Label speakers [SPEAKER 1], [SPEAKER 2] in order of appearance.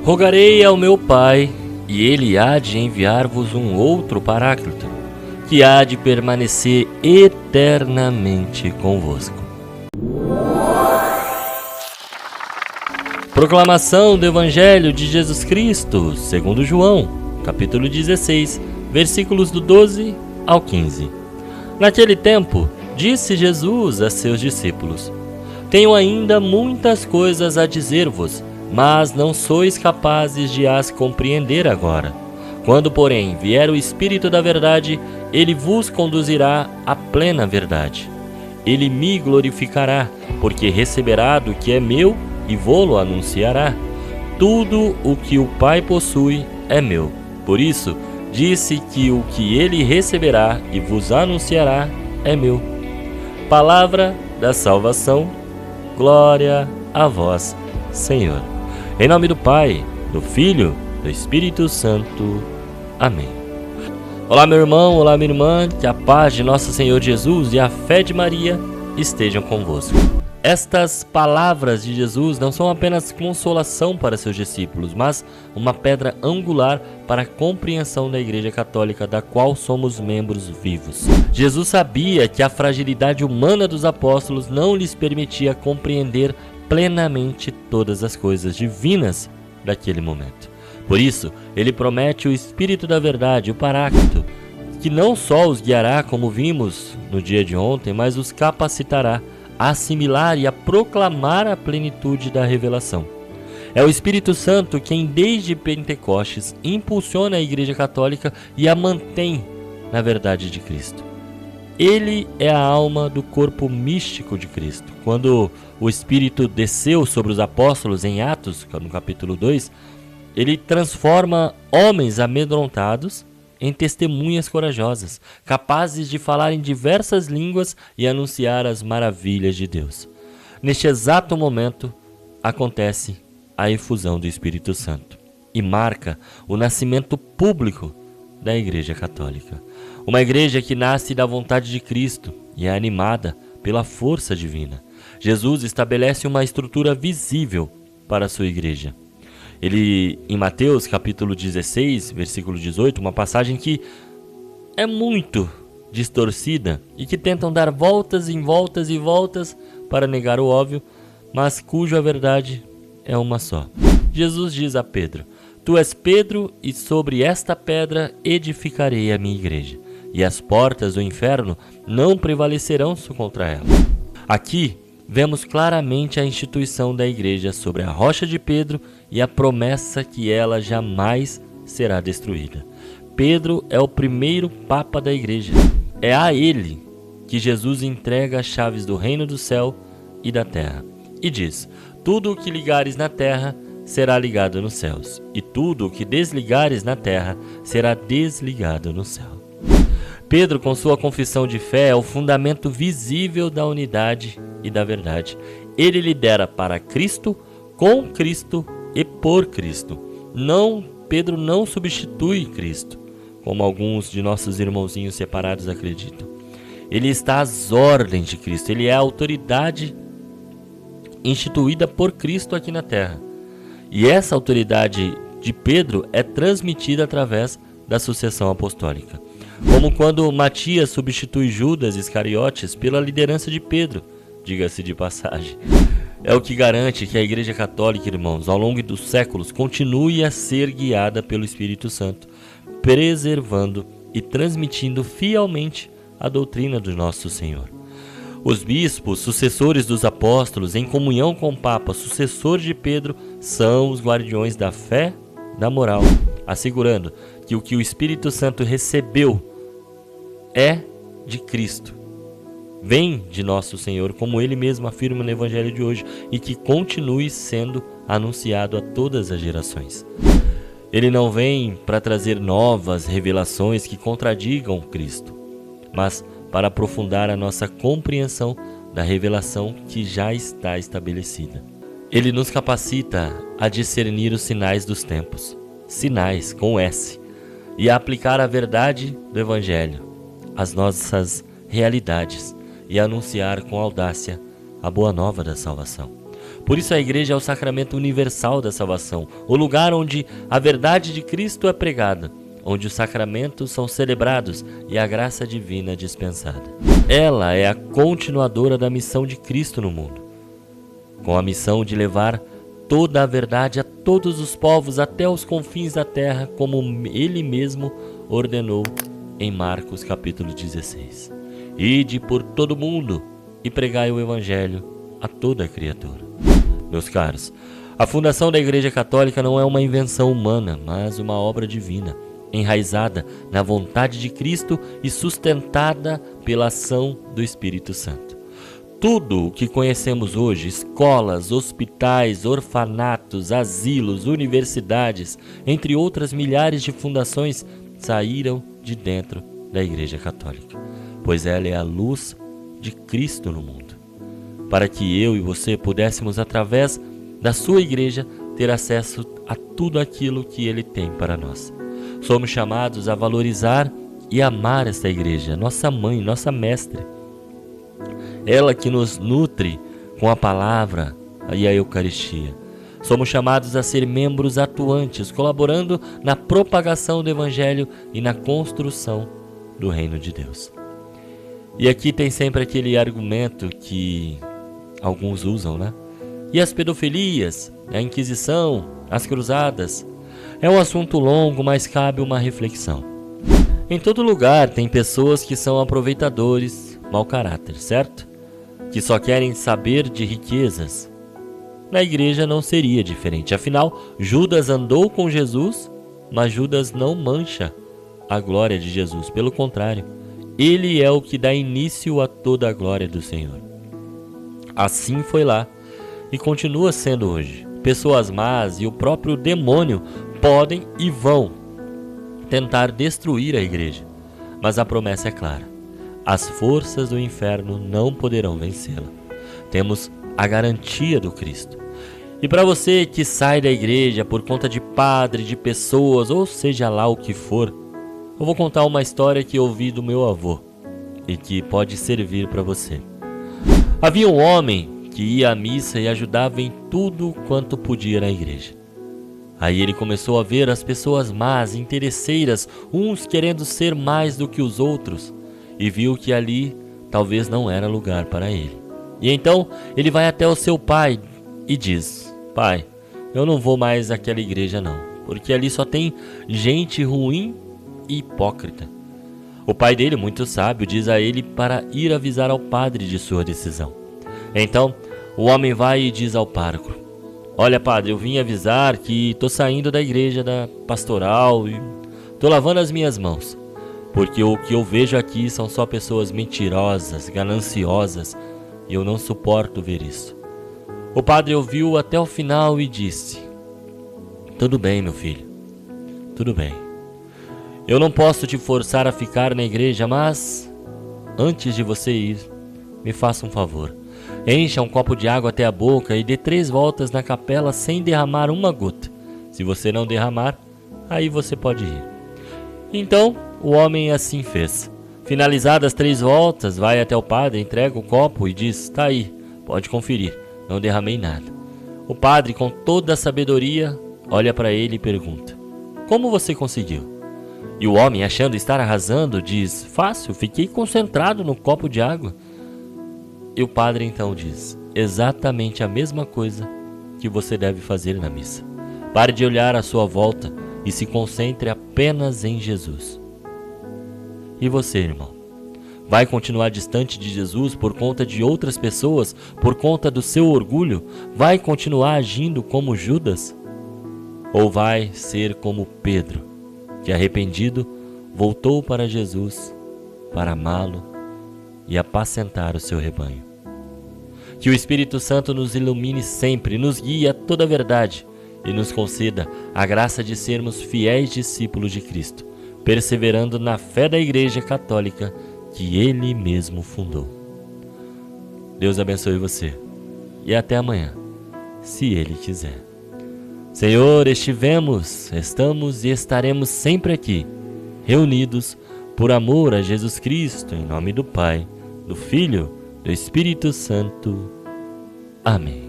[SPEAKER 1] Rogarei ao meu Pai, e ele há de enviar-vos um outro Paráclito, que há de permanecer eternamente convosco. Proclamação do Evangelho de Jesus Cristo, segundo João, capítulo 16, versículos do 12 ao 15. Naquele tempo, disse Jesus a seus discípulos: Tenho ainda muitas coisas a dizer-vos, mas não sois capazes de as compreender agora. Quando, porém, vier o Espírito da verdade, ele vos conduzirá à plena verdade. Ele me glorificará, porque receberá do que é meu e vô-lo anunciará. Tudo o que o Pai possui é meu. Por isso, disse que o que ele receberá e vos anunciará é meu. Palavra da salvação. Glória a vós, Senhor. Em nome do Pai, do Filho, do Espírito Santo. Amém. Olá, meu irmão, olá, minha irmã, que a paz de nosso Senhor Jesus e a fé de Maria estejam convosco. Estas palavras de Jesus não são apenas consolação para seus discípulos, mas uma pedra angular para a compreensão da Igreja Católica, da qual somos membros vivos. Jesus sabia que a fragilidade humana dos apóstolos não lhes permitia compreender plenamente todas as coisas divinas daquele momento. Por isso, ele promete o Espírito da Verdade, o Paráclito, que não só os guiará, como vimos no dia de ontem, mas os capacitará a assimilar e a proclamar a plenitude da revelação. É o Espírito Santo quem, desde Pentecostes, impulsiona a Igreja Católica e a mantém na verdade de Cristo. Ele é a alma do corpo místico de Cristo. Quando o Espírito desceu sobre os apóstolos em Atos, no capítulo 2, ele transforma homens amedrontados em testemunhas corajosas, capazes de falar em diversas línguas e anunciar as maravilhas de Deus. Neste exato momento, acontece a efusão do Espírito Santo e marca o nascimento público da Igreja Católica. Uma igreja que nasce da vontade de Cristo e é animada pela força divina. Jesus estabelece uma estrutura visível para a sua igreja. Ele, em Mateus capítulo 16, versículo 18, uma passagem que é muito distorcida e que tentam dar voltas em voltas e voltas para negar o óbvio, mas cuja verdade é uma só. Jesus diz a Pedro: Tu és Pedro, e sobre esta pedra edificarei a minha igreja, e as portas do inferno não prevalecerão contra ela. Aqui vemos claramente a instituição da igreja sobre a rocha de Pedro e a promessa que ela jamais será destruída. Pedro é o primeiro papa da igreja. É a ele que Jesus entrega as chaves do reino do céu e da terra. E diz: Tudo o que ligares na terra será ligado nos céus, e tudo o que desligares na terra será desligado no céu. Pedro, com sua confissão de fé, é o fundamento visível da unidade e da verdade. Ele lidera para Cristo, com Cristo e por Cristo. Pedro não substitui Cristo, como alguns de nossos irmãozinhos separados acreditam. Ele está às ordens de Cristo. Ele é a autoridade instituída por Cristo aqui na terra. E essa autoridade de Pedro é transmitida através da sucessão apostólica. Como quando Matias substitui Judas Iscariotes pela liderança de Pedro, diga-se de passagem. É o que garante que a Igreja Católica, irmãos, ao longo dos séculos, continue a ser guiada pelo Espírito Santo, preservando e transmitindo fielmente a doutrina do nosso Senhor. Os bispos, sucessores dos apóstolos, em comunhão com o Papa, sucessor de Pedro, são os guardiões da fé, da moral, assegurando que o que o Espírito Santo recebeu é de Cristo, vem de nosso Senhor, como ele mesmo afirma no Evangelho de hoje, e que continue sendo anunciado a todas as gerações. Ele não vem para trazer novas revelações que contradigam Cristo, mas para aprofundar a nossa compreensão da revelação que já está estabelecida. Ele nos capacita a discernir os sinais dos tempos, sinais com S, e a aplicar a verdade do Evangelho às nossas realidades e a anunciar com audácia a boa nova da salvação. Por isso a igreja é o sacramento universal da salvação, o lugar onde a verdade de Cristo é pregada, onde os sacramentos são celebrados e a graça divina dispensada. Ela é a continuadora da missão de Cristo no mundo, com a missão de levar toda a verdade a todos os povos até os confins da terra, como ele mesmo ordenou em Marcos capítulo 16. Ide por todo o mundo e pregai o evangelho a toda a criatura. Meus caros, a fundação da Igreja Católica não é uma invenção humana, mas uma obra divina, enraizada na vontade de Cristo e sustentada pela ação do Espírito Santo. Tudo o que conhecemos hoje, escolas, hospitais, orfanatos, asilos, universidades, entre outras milhares de fundações, saíram de dentro da Igreja Católica, pois ela é a luz de Cristo no mundo, para que eu e você pudéssemos, através da sua igreja, ter acesso a tudo aquilo que ele tem para nós. Somos chamados a valorizar e amar esta igreja, nossa mãe, nossa mestre. Ela que nos nutre com a palavra e a Eucaristia. Somos chamados a ser membros atuantes, colaborando na propagação do Evangelho e na construção do Reino de Deus. E aqui tem sempre aquele argumento que alguns usam, né? E as pedofilias, a Inquisição, as cruzadas? É um assunto longo, mas cabe uma reflexão. Em todo lugar tem pessoas que são aproveitadores, mau caráter, certo? Que só querem saber de riquezas. Na igreja não seria diferente. Afinal, Judas andou com Jesus, mas Judas não mancha a glória de Jesus. Pelo contrário, ele é o que dá início a toda a glória do Senhor. Assim foi lá e continua sendo hoje. Pessoas más e o próprio demônio podem e vão tentar destruir a igreja, mas a promessa é clara: as forças do inferno não poderão vencê-la. Temos a garantia do Cristo. E para você que sai da igreja por conta de padre, de pessoas, ou seja lá o que for, eu vou contar uma história que ouvi do meu avô e que pode servir para você. Havia um homem que ia à missa e ajudava em tudo quanto podia na igreja. Aí ele começou a ver as pessoas más, interesseiras, uns querendo ser mais do que os outros, e viu que ali talvez não era lugar para ele. E então ele vai até o seu pai e diz: pai, eu não vou mais àquela igreja não, porque ali só tem gente ruim e hipócrita. O pai dele, muito sábio, diz a ele para ir avisar ao padre de sua decisão. Então o homem vai e diz ao pároco: olha, padre, eu vim avisar que estou saindo da igreja da pastoral e estou lavando as minhas mãos, porque o que eu vejo aqui são só pessoas mentirosas, gananciosas, e eu não suporto ver isso. O padre ouviu até o final e disse: tudo bem, meu filho, tudo bem. Eu não posso te forçar a ficar na igreja, mas antes de você ir, me faça um favor. Encha um copo de água até a boca e dê 3 voltas na capela sem derramar uma gota. Se você não derramar, aí você pode ir. Então, o homem assim fez. Finalizadas 3 voltas, vai até o padre, entrega o copo e diz: tá aí, pode conferir, não derramei nada. O padre, com toda a sabedoria, olha para ele e pergunta: como você conseguiu? E o homem, achando estar arrasando, diz: fácil, fiquei concentrado no copo de água. E o padre então diz: exatamente a mesma coisa que você deve fazer na missa. Pare de olhar à sua volta e se concentre apenas em Jesus. E você, irmão? Vai continuar distante de Jesus por conta de outras pessoas, por conta do seu orgulho? Vai continuar agindo como Judas? Ou vai ser como Pedro, que arrependido voltou para Jesus para amá-lo e apacentar o seu rebanho? Que o Espírito Santo nos ilumine sempre, nos guie a toda a verdade e nos conceda a graça de sermos fiéis discípulos de Cristo, perseverando na fé da Igreja Católica que Ele mesmo fundou. Deus abençoe você e até amanhã, se Ele quiser. Senhor, estamos e estaremos sempre aqui, reunidos por amor a Jesus Cristo, em nome do Pai, do Filho, do Espírito Santo. Amém.